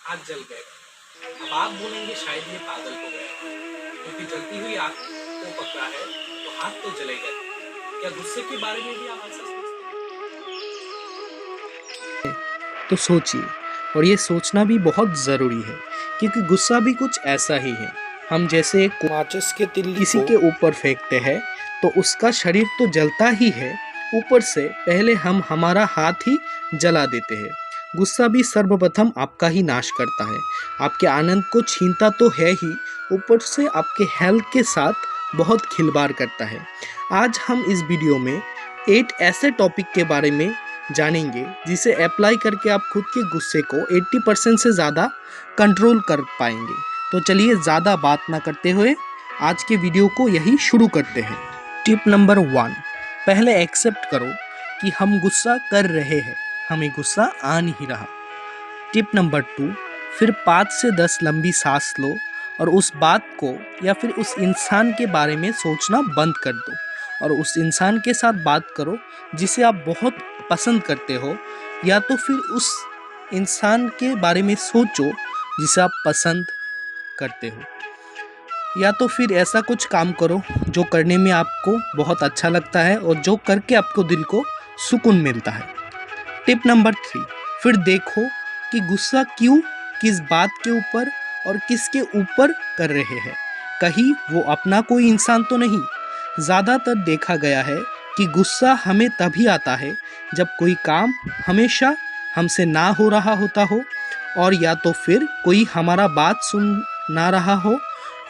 आग जल गए। अब आप बोलेंगे शायद ये पागल हो गया, क्योंकि जलती हुई आग को पकड़ा है तो हाथ तो जलेगा। क्या गुस्से के बारे में भी आप ऐसा सोचते हैं? तो सोचिए। और ये सोचना भी बहुत ज़रूरी है, क्योंकि गुस्सा भी कुछ ऐसा ही है। हम जैसे माचिस के तिल्ली किसी को के ऊपर फेंकते हैं तो उसका शरीर तो जलता ही है, ऊपर से पहले हम हमारा हाथ ही जला देते हैं। गुस्सा भी सर्वप्रथम आपका ही नाश करता है, आपके आनंद को छीनता तो है ही, ऊपर से आपके हेल्थ के साथ बहुत खिलवाड़ करता है। आज हम इस वीडियो में 8 ऐसे टॉपिक के बारे में जानेंगे जिसे अप्लाई करके आप खुद के गुस्से को 80% से ज़्यादा कंट्रोल कर पाएंगे। तो चलिए ज़्यादा बात ना करते हुए आज के वीडियो को यही शुरू करते हैं। टिप नंबर 1, पहले एक्सेप्ट करो कि हम गुस्सा कर रहे हैं, हमें गुस्सा आ नहीं रहा। टिप नंबर 2, फिर 5 से 10 लंबी सांस लो और उस बात को या फिर उस इंसान के बारे में सोचना बंद कर दो और उस इंसान के साथ बात करो जिसे आप बहुत पसंद करते हो, या तो फिर उस इंसान के बारे में सोचो जिसे आप पसंद करते हो, या तो फिर ऐसा कुछ काम करो जो करने में आपको बहुत अच्छा लगता है और जो करके आपको दिल को सुकून मिलता है। टिप नंबर 3, फिर देखो कि गुस्सा क्यों, किस बात के ऊपर और किसके ऊपर कर रहे हैं। कहीं वो अपना कोई इंसान तो नहीं। ज़्यादातर देखा गया है कि गुस्सा हमें तभी आता है जब कोई काम हमेशा हमसे ना हो रहा होता हो, और या तो फिर कोई हमारा बात सुन ना रहा हो,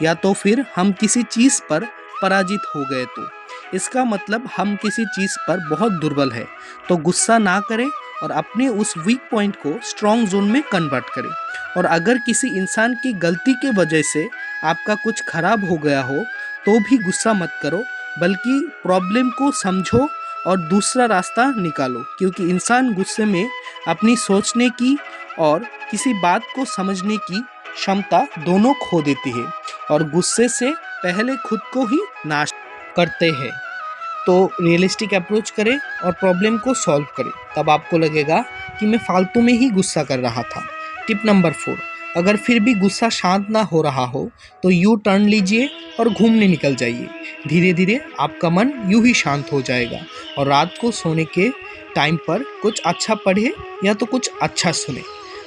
या तो फिर हम किसी चीज़ पर पराजित हो गए तो इसका मतलब हम किसी चीज़ पर बहुत दुर्बल है। तो गुस्सा ना करें और अपने उस वीक पॉइंट को स्ट्रॉन्ग जोन में कन्वर्ट करें। और अगर किसी इंसान की गलती के वजह से आपका कुछ खराब हो गया हो तो भी गुस्सा मत करो, बल्कि प्रॉब्लम को समझो और दूसरा रास्ता निकालो, क्योंकि इंसान गुस्से में अपनी सोचने की और किसी बात को समझने की क्षमता दोनों खो देती है और गुस्से से पहले खुद को ही नाश करते हैं। तो रियलिस्टिक अप्रोच करें और प्रॉब्लम को सॉल्व करें, तब आपको लगेगा कि मैं फालतू में ही गुस्सा कर रहा था। टिप नंबर 4, अगर फिर भी गुस्सा शांत ना हो रहा हो तो यू टर्न लीजिए और घूमने निकल जाइए। धीरे धीरे आपका मन यूं ही शांत हो जाएगा और रात को सोने के टाइम पर कुछ अच्छा पढ़े या तो कुछ अच्छा सुने।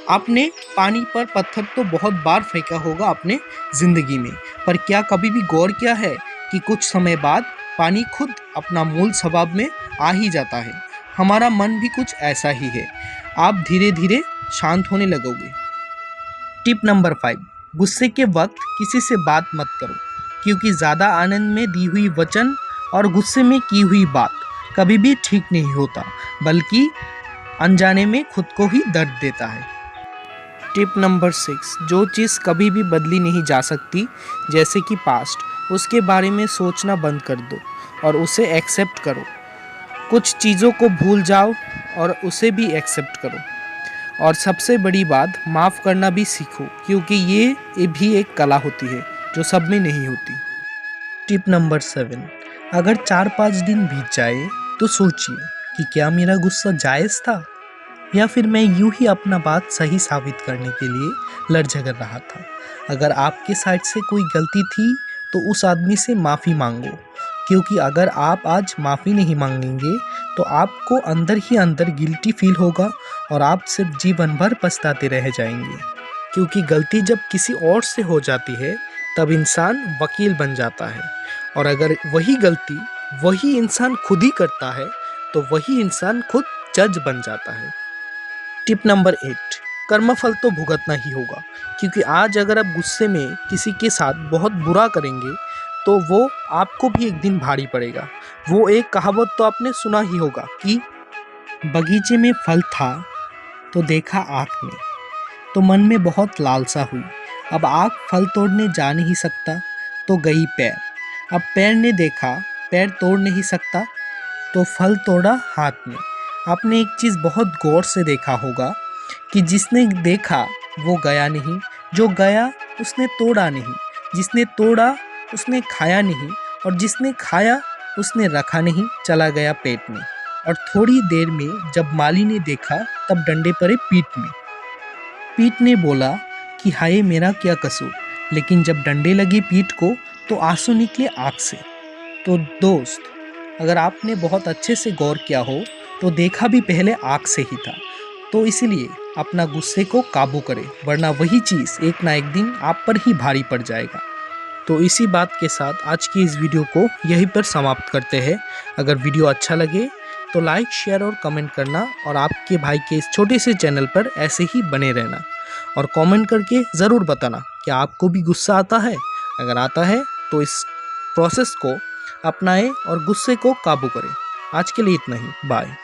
आपने पानी पर पत्थर तो बहुत बार फेंका होगा अपने ज़िंदगी में, पर क्या कभी भी गौर किया है कि कुछ समय बाद पानी खुद अपना मूल स्वभाव में आ ही जाता है। हमारा मन भी कुछ ऐसा ही है, आप धीरे धीरे शांत होने लगोगे। टिप नंबर 5, गुस्से के वक्त किसी से बात मत करो, क्योंकि ज़्यादा आनंद में दी हुई वचन और गुस्से में की हुई बात कभी भी ठीक नहीं होता, बल्कि अनजाने में खुद को ही दर्द देता है। टिप नंबर 6, जो चीज़ कभी भी बदली नहीं जा सकती, जैसे कि पास्ट, उसके बारे में सोचना बंद कर दो और उसे एक्सेप्ट करो। कुछ चीज़ों को भूल जाओ और उसे भी एक्सेप्ट करो। और सबसे बड़ी बात, माफ़ करना भी सीखो, क्योंकि ये भी एक कला होती है जो सब में नहीं होती। टिप नंबर 7, अगर 4-5 दिन बीत जाए तो सोचिए कि क्या मेरा गुस्सा जायज़ था, या फिर मैं यूं ही अपना बात सही साबित करने के लिए लड़ झगड़ रहा था। अगर आपके साइड से कोई गलती थी तो उस आदमी से माफ़ी मांगो, क्योंकि अगर आप आज माफ़ी नहीं मांगेंगे तो आपको अंदर ही अंदर गिल्टी फील होगा और आप सिर्फ जीवन भर पछताते रह जाएंगे। क्योंकि गलती जब किसी और से हो जाती है तब इंसान वकील बन जाता है, और अगर वही गलती वही इंसान खुद ही करता है तो वही इंसान खुद जज बन जाता है। टिप नंबर 8, कर्मफल तो भुगतना ही होगा, क्योंकि आज अगर आप गुस्से में किसी के साथ बहुत बुरा करेंगे तो वो आपको भी एक दिन भारी पड़ेगा। वो एक कहावत तो आपने सुना ही होगा कि बगीचे में फल था तो देखा आँख ने, तो मन में बहुत लालसा हुई। अब आँख फल तोड़ने जा नहीं सकता तो गई पैर। अब पैर ने देखा पैर तोड़ नहीं सकता तो फल तोड़ा हाथ में। आपने एक चीज़ बहुत गौर से देखा होगा कि जिसने देखा वो गया नहीं, जो गया उसने तोड़ा नहीं, जिसने तोड़ा उसने खाया नहीं, और जिसने खाया उसने रखा नहीं, चला गया पेट में। और थोड़ी देर में जब माली ने देखा तब डंडे पड़े पीठ में। पीठ ने बोला कि हाय मेरा क्या कसूर, लेकिन जब डंडे लगे पीठ को तो आंसू निकले आँख से। तो दोस्त, अगर आपने बहुत अच्छे से गौर किया हो तो देखा भी पहले आँख से ही था। तो इसीलिए अपना गुस्से को काबू करें, वरना वही चीज़ एक ना एक दिन आप पर ही भारी पड़ जाएगा। तो इसी बात के साथ आज की इस वीडियो को यहीं पर समाप्त करते हैं। अगर वीडियो अच्छा लगे तो लाइक, शेयर और कमेंट करना, और आपके भाई के इस छोटे से चैनल पर ऐसे ही बने रहना, और कमेंट करके ज़रूर बताना कि आपको भी गुस्सा आता है। अगर आता है तो इस प्रोसेस को अपनाएं और गुस्से को काबू करें। आज के लिए इतना ही, बाय।